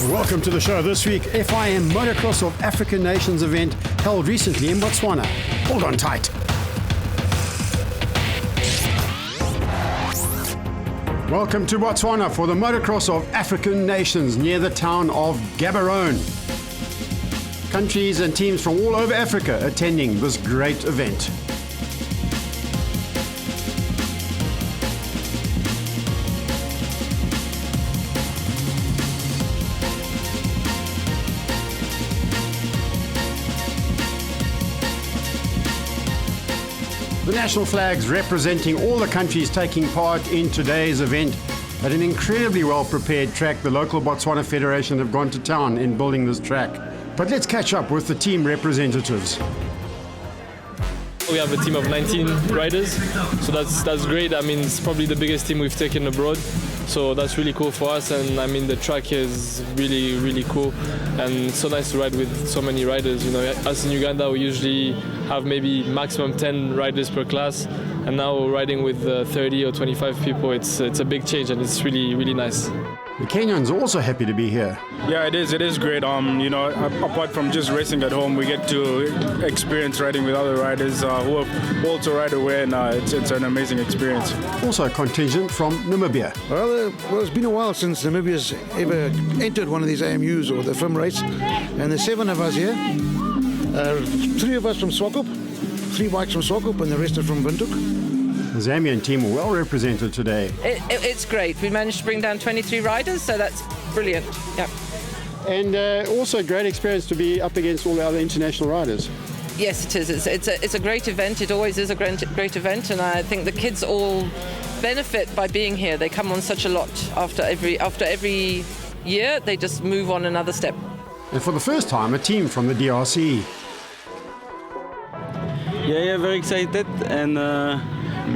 Welcome to the show. This week, FIM Motocross of African Nations event held recently in Botswana. Hold on tight. Welcome to Botswana for the Motocross of African Nations near the town of Gaborone. Countries and teams from all over Africa attending this great event. The national flags representing all the countries taking part in today's event. At an incredibly well-prepared track, the local Botswana Federation have gone to town in building this track. But let's catch up with the team representatives. We have a team of 19 riders, so that's great. I mean, it's probably the biggest team we've taken abroad, so that's really cool for us. And I mean, the track is really cool, and it's so nice to ride with so many riders. You know, us in Uganda, we usually have maybe maximum 10 riders per class, and now we're riding with 30 or 25 people. It's a big change, and it's really nice. The Kenyans are also happy to be here. Yeah, it is great. You know, apart from just racing at home, we get to experience riding with other riders who also ride away, and it's an amazing experience. Also a contingent from Namibia. Well, it's been a while since Namibia's ever entered one of these AMUs or the FIM race, and there's 7 of us here. 3 of us from Swakop, 3 bikes from Swakop, and the rest are from Windhoek. The Zambian team are well represented today. It's great. We managed to bring down 23 riders, so that's brilliant. Yeah. And also a great experience to be up against all the other international riders. Yes, it is. It's a great event. It always is a great event, and I think the kids all benefit by being here. They come on such a lot after every year. They just move on another step. And for the first time, a team from the DRC. Yeah, very excited, and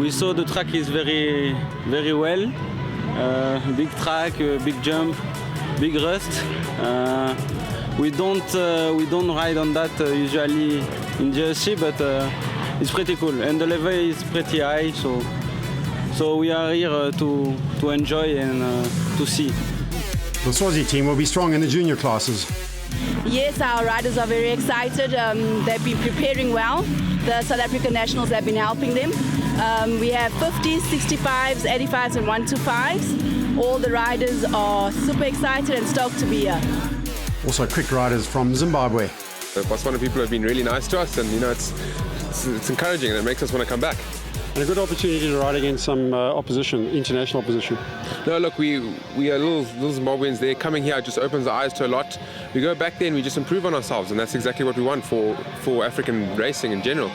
we saw the track is very well. Big track, big jump, big rust. We don't ride on that usually in Jersey, but it's pretty cool, and the level is pretty high. So we are here to enjoy and to see. The Swazi team will be strong in the junior classes. Yes, our riders are very excited. They've been preparing well. The South African nationals have been helping them. We have 50s, 65s, 85s and 125s. All the riders are super excited and stoked to be here. Also quick riders from Zimbabwe. The Botswana people have been really nice to us, and you know, it's encouraging, and it makes us want to come back. And a good opportunity to ride against some opposition, international opposition. No, look, we are little Zimbabweans there. Coming here just opens our eyes to a lot. We go back there and we just improve on ourselves, and that's exactly what we want for African racing in general.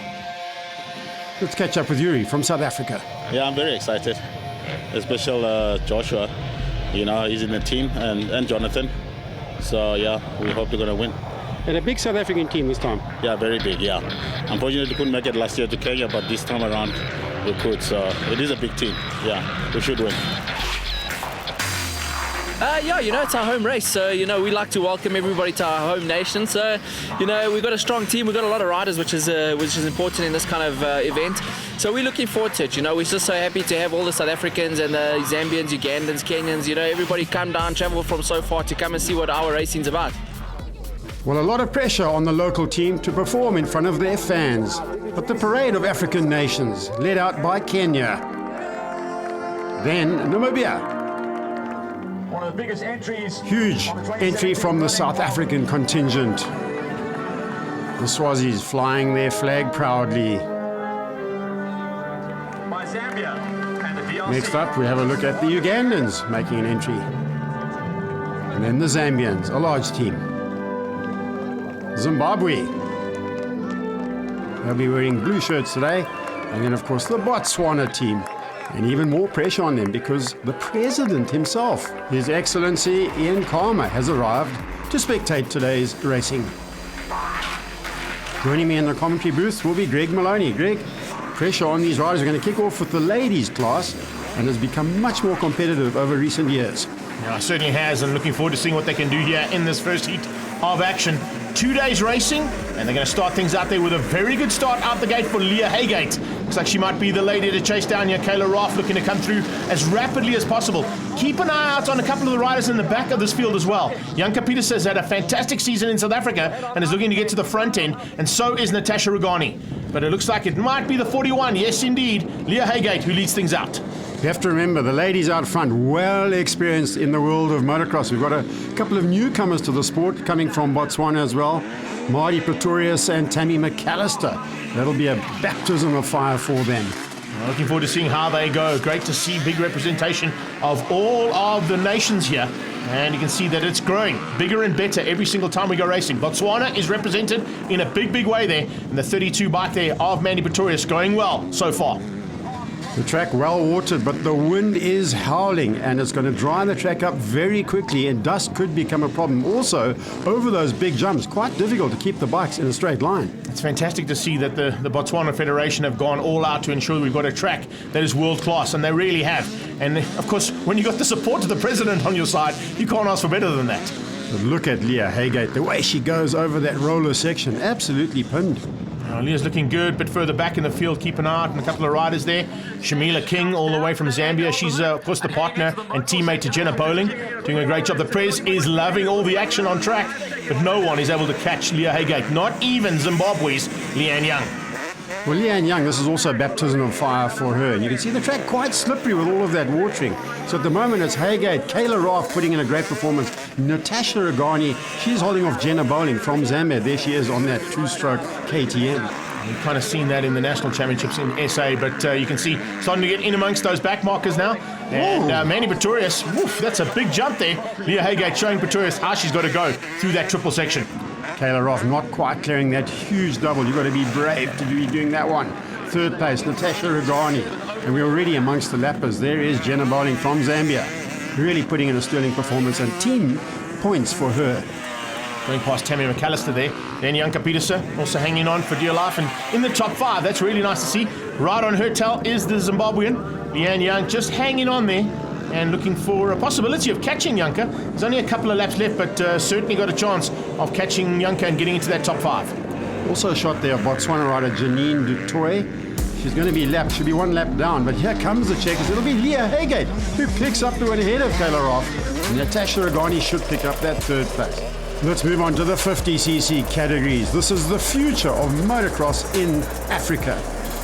Let's catch up with Yuri from South Africa. Yeah, I'm very excited, especially Joshua. You know, he's in the team, and Jonathan. So yeah, we hope they're going to win. And a big South African team this time. Yeah, very big, yeah. Unfortunately, we couldn't make it last year to Kenya, but this time around we could. So it is a big team. Yeah, we should win. Yeah, you know, it's our home race, so, you know, we like to welcome everybody to our home nation. So, you know, we've got a strong team, we've got a lot of riders, which is important in this kind of event. So we're looking forward to it, you know. We're just so happy to have all the South Africans and the Zambians, Ugandans, Kenyans, you know, everybody come down, travel from so far to come and see what our racing's about. Well, a lot of pressure on the local team to perform in front of their fans. But the parade of African nations, led out by Kenya. Then Namibia. One of the biggest entries. Huge entry from the South African contingent. The Swazis flying their flag proudly. By Zambia and the DRC. Next up, we have a look at the Ugandans making an entry. And then the Zambians, a large team. Zimbabwe. They'll be wearing blue shirts today. And then, of course, the Botswana team. And even more pressure on them because the president himself, His Excellency Ian Khama, has arrived to spectate today's racing. Joining me in the commentary booth will be Greg Maloney. Greg, pressure on these riders. We're going to kick off with the ladies' class and has become much more competitive over recent years. Yeah, it certainly has, and looking forward to seeing what they can do here in this first heat of action. 2 days racing, and they're going to start things out there with a very good start out the gate for Leah Haygate. Looks like she might be the lady to chase down here. Kayla Raff looking to come through as rapidly as possible. keep an eye out on a couple of the riders in the back of this field as well. Janka Pieterse has had a fantastic season in South Africa and is looking to get to the front end, and so is Natasha Rugani. But it looks like it might be the 41, yes indeed, Leah Haygate, who leads things out. You have to remember, the ladies out front, well experienced in the world of motocross. We've got a couple of newcomers to the sport coming from Botswana as well. Marty Pretorius and Tammy McAllister. That'll be a baptism of fire for them. Looking forward to seeing how they go. Great to see big representation of all of the nations here. And you can see that it's growing bigger and better every single time we go racing. Botswana is represented in a big way there. And the 32 bike there of Mandy Pretorius going well so far. The track well watered, but the wind is howling and it's going to dry the track up very quickly, and dust could become a problem. Also, over those big jumps, quite difficult to keep the bikes in a straight line. It's fantastic to see that the Botswana Federation have gone all out to ensure we've got a track that is world class, and they really have. And of course, when you've got the support of the president on your side, you can't ask for better than that. But look at Leah Haygate, the way she goes over that roller section, absolutely pinned. Leah's looking good, but further back in the field, keep an eye out on a couple of riders there. Shamila King, all the way from Zambia. She's, of course, the partner and teammate to Jenna Bowling, doing a great job. The Prez is loving all the action on track, but no one is able to catch Leah Haygate, not even Zimbabwe's Leanne Young. Well, Leanne Young, this is also a baptism of fire for her. And you can see the track quite slippery with all of that watering. So at the moment, it's Haygate, Kayla Raff putting in a great performance. Natasha Rugani, she's holding off Jenna Bowling from Zambia. There she is on that two-stroke KTM. We've kind of seen that in the national championships in SA, but you can see starting to get in amongst those back markers now. And Mandy Pretorius, woof, that's a big jump there. Leah Haygate showing Pretorius how she's got to go through that triple section. Kayla Raff not quite clearing that huge double. You've got to be brave to be doing that one. Third place, Natasha Rugani. And we're already amongst the lappers. There is Jenna Bowling from Zambia. Really putting in a sterling performance, and team points for her. Going past Tammy McAllister there. Then Janka Pieterse also hanging on for dear life and in the top 5. That's really nice to see. Right on her tail is the Zimbabwean, Leanne Young, just hanging on there and looking for a possibility of catching Janka. There's only a couple of laps left, but certainly got a chance of catching Janka and getting into that top 5. Also a shot there, Botswana rider Janine Dutoy. She's going to be lapped, she'll be one lap down, but here comes the checkers. It'll be Leah Haygate who picks up the one ahead of Kayla Raff. Natasha Rugani should pick up that third place. Let's move on to the 50cc categories. This is the future of motocross in Africa.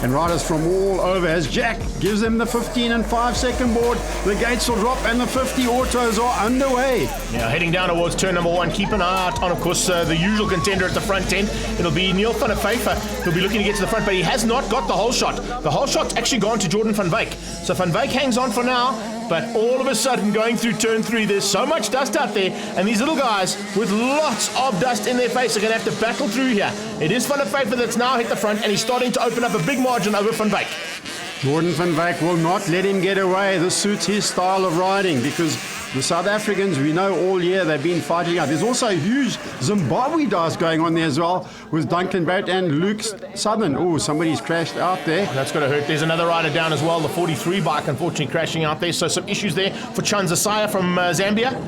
And riders from all over, as Jack gives them the 15 and 5 second board, the gates will drop and the 50 autos are underway. Yeah, heading down towards turn number 1. Keep an eye out on, of course, the usual contender at the front end. It'll be Neil van der Vyver. He'll be looking to get to the front, but he has not got the whole shot. The whole shot's actually gone to Jordan van Wyk. So van Wyk hangs on for now, but all of a sudden going through turn 3, there's so much dust out there, and these little guys with lots of dust in their face are going to have to battle through here. It is Van der Vyver that's now hit the front, and he's starting to open up a big margin over Van Wyk. Jordan van Wyk will not let him get away. This suits his style of riding, because the South Africans, we know all year they've been fighting out. There's also a huge Zimbabwe dance going on there as well with Duncan Barrett and Luke Southern. Oh, somebody's crashed out there. That's got to hurt. There's another rider down as well, the 43 bike, unfortunately crashing out there. So some issues there for Chanza Saya from Zambia.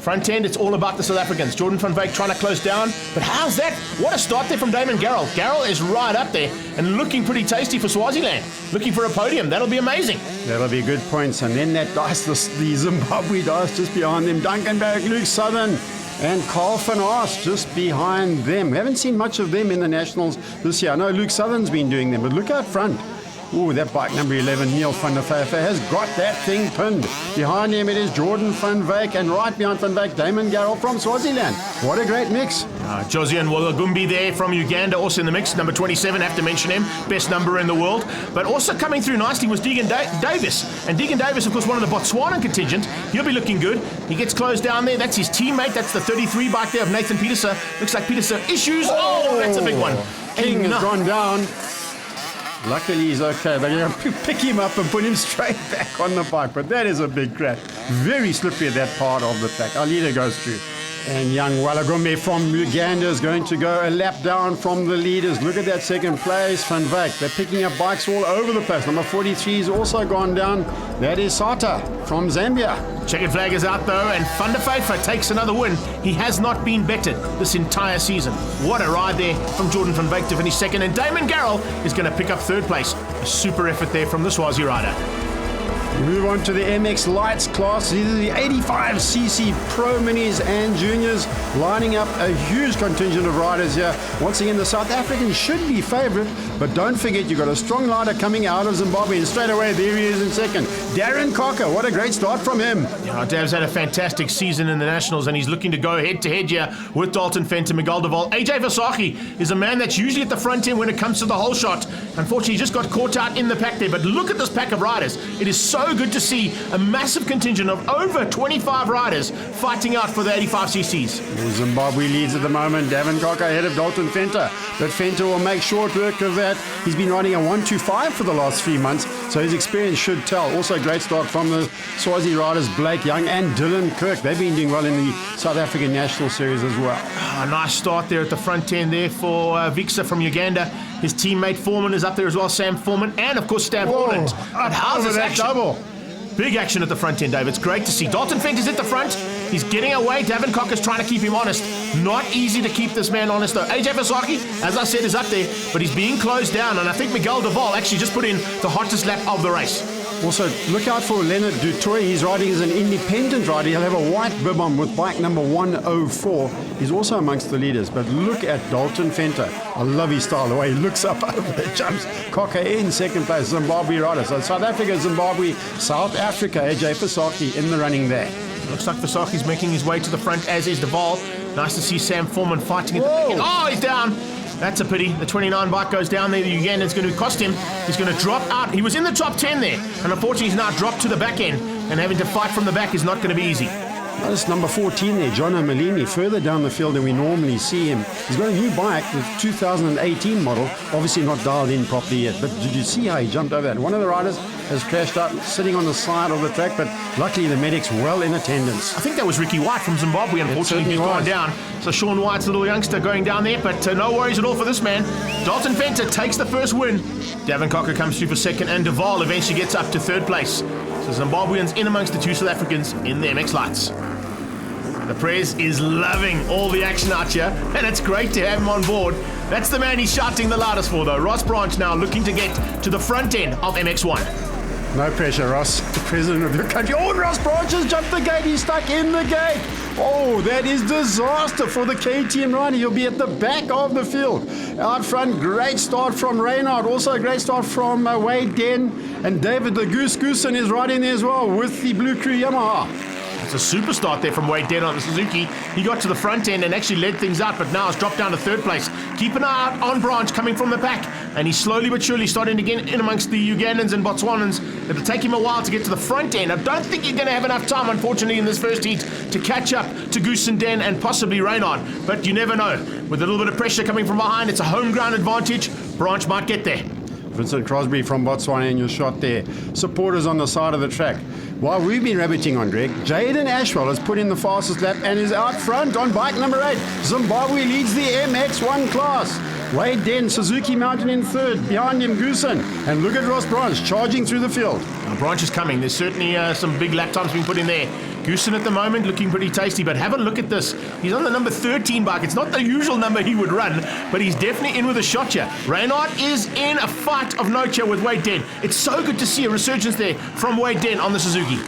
Front end, it's all about the South Africans. Jordan van Wyk trying to close down. But how's that? What a start there from Damon Garrell. Garrell is right up there and looking pretty tasty for Swaziland. Looking for a podium. That'll be amazing. That'll be good points. And then that dice, the Zimbabwe dice just behind them. Duncan Barrett, Luke Southern, and Carl van Aert just behind them. We haven't seen much of them in the Nationals this year. I know Luke Southern's been doing them, but look out front. Ooh, that bike number 11, Neil van der Vyver, has got that thing pinned. Behind him it is Jordan van Wyk, and right behind van Wyk, Damon Garrell from Swaziland. What a great mix. Josian Wolagumbi there from Uganda, also in the mix, number 27, have to mention him, best number in the world. But also coming through nicely was Deegan Davis. And Deegan Davis, of course, one of the Botswana contingent. He'll be looking good. He gets closed down there. That's his teammate. That's the 33 bike there of Nathan Pieterse. Looks like Pieterse issues. Oh, that's a big one. King has gone down. Luckily he's okay. They're going to pick him up and put him straight back on the bike. But that is a big crash. Very slippery at that part of the track. Our leader goes through. And young Walagumbe from Uganda is going to go a lap down from the leaders. Look at that second place, Van Wyk. They're picking up bikes all over the place. Number 43 has also gone down. That is Sata from Zambia. Checkered flag is out though, and Van der Vyver takes another win. He has not been bettered this entire season. What a ride there from Jordan van Wyk to finish second, and Damon Garrell is going to pick up third place. A super effort there from the Swazi rider. Move on to the MX Lights class. These are the 85cc Pro Minis and Juniors, lining up a huge contingent of riders here. Once again, the South Africans should be favourite, but don't forget you've got a strong rider coming out of Zimbabwe, and straight away there he is in second. Darren Cocker, what a great start from him. Yeah, Dav's had a fantastic season in the Nationals, and he's looking to go head-to-head here with Dalton Fenter, Miguel Duval. AJ Versace is a man that's usually at the front end when it comes to the whole shot. Unfortunately, he just got caught out in the pack there, but look at this pack of riders. It is so good to see a massive contingent of over 25 riders fighting out for the 85cc's. Well, Zimbabwe leads at the moment. Darren Cocker ahead of Dalton Fenter, but Fenter will make short work of that. He's been riding a 125 for the last 3 months, so his experience should tell. Also, great start from the Swazi riders Blake Young and Dylan Kirk. They've been doing well in the South African National Series as well. A nice start there at the front end there for Vixa from Uganda. His teammate Foreman is up there as well, Sam Foreman, and of course Stan Holland. But how's this action? Double. Big action at the front end, Dave. It's great to see. Dalton Fenter's at the front. He's getting away. Davin Cocker's trying to keep him honest. Not easy to keep this man honest, though. AJ Versace, as I said, is up there, but he's being closed down, and I think Miguel Duval actually just put in the hottest lap of the race. Also, look out for Leonard Dutoy. He's riding as an independent rider. He'll have a white bib on with bike number 104. He's also amongst the leaders. But look at Dalton Fenter. I love his style, the way he looks up over the jumps. Cocker in second place, Zimbabwe rider. So South Africa, Zimbabwe, South Africa, AJ Versace in the running there. Looks like Versace's making his way to the front, as is Duval. Nice to see Sam Foreman fighting at the back end. Oh, he's down. That's a pity. The 29 bike goes down there. The Ugandan's going to cost him. He's going to drop out. He was in the top 10 there, and unfortunately he's now dropped to the back end, and having to fight from the back is not going to be easy. Notice number 14 there, John O'Malini, further down the field than we normally see him. He's got a new bike, the 2018 model, obviously not dialed in properly yet, but did you see how he jumped over that? One of the riders has crashed out, sitting on the side of the track, but luckily the medic's well in attendance. I think that was Ricky White from Zimbabwe, unfortunately, he's gone down. So Sean White's little youngster going down there, but no worries at all for this man. Dalton Fenter takes the first win. Davin Cocker comes through for second, and Duval eventually gets up to third place. So Zimbabweans in amongst the two South Africans in the MX Lights. The press is loving all the action out here, and it's great to have him on board. That's the man he's shouting the loudest for, though. Ross Branch now looking to get to the front end of MX1. No pressure, Ross, the president of your country. Oh, Ross Branch has jumped the gate. He's stuck in the gate. Oh, that is disaster for the KTM rider. He'll be at the back of the field. Out front, great start from Reynard. Also a great start from Wade Den. And David the Goose Goosen is riding there as well with the Blue Crew Yamaha. It's a super start there from Wade Den on the Suzuki. He got to the front end and actually led things out, but now has dropped down to third place. Keep an eye out on Branch coming from the pack, and he's slowly but surely starting to get in amongst the Ugandans and Botswanans. It'll take him a while to get to the front end. I don't think you're going to have enough time, unfortunately, in this first heat to catch up to Goosen Den and possibly Reynard, but you never know. With a little bit of pressure coming from behind, it's a home ground advantage. Branch might get there. Vincent Crosby from Botswana in your shot there. Supporters on the side of the track. While we've been rabbiting on Greg, Jaden Ashwell has put in the fastest lap and is out front on bike number 8. Zimbabwe leads the MX1 class. Wade Den, Suzuki Mountain in third. Behind him, Goosen. And look at Ross Branch charging through the field. Now, Branch is coming. There's certainly some big lap times being put in there. Goosen at the moment looking pretty tasty, but have a look at this. He's on the number 13 bike. It's not the usual number he would run, but he's definitely in with a shot here. Reynard is in a fight of note here with Wade Den. It's so good to see a resurgence there from Wade Den on the Suzuki.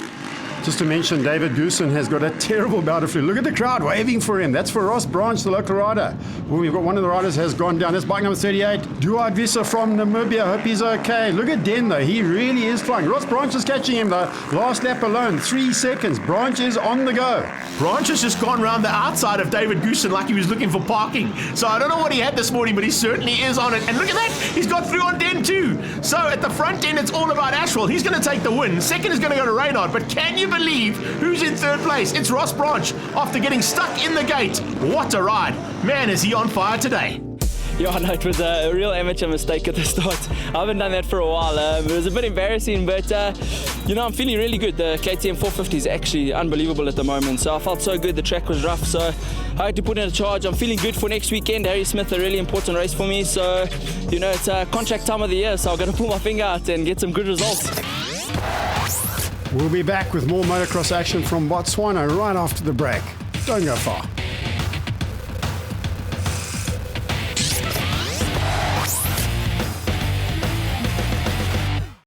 Just to mention, David Goosen has got a terrible bout of flu. Look at the crowd waving for him. That's for Ross Branch, the local rider. Well, we've got one of the riders has gone down. That's bike number 38. Duard Visa from Namibia. Hope he's okay. Look at Den, though. He really is flying. Ross Branch is catching him, though. Last lap alone, 3 seconds. Branch is on the go. Branch has just gone round the outside of David Goosen like he was looking for parking. So I don't know what he had this morning, but he certainly is on it. And look at that. He's got through on Den too. So at the front end, it's all about Ashwell. He's going to take the win. Second is going to go to Reynard. But can you believe who's in third place? It's Ross Branch after getting stuck in the gate. What a ride. Man, is he on fire today. Yeah, no, it was a real amateur mistake at the start. I haven't done that for a while. It was a bit embarrassing, but I'm feeling really good. The KTM 450 is actually unbelievable at the moment, so I felt so good. The track was rough, so I had to put in a charge. I'm feeling good for next weekend. Harry Smith, a really important race for me, so it's contract time of the year, so I've got to pull my finger out and get some good results. We'll be back with more motocross action from Botswana right after the break. Don't go far.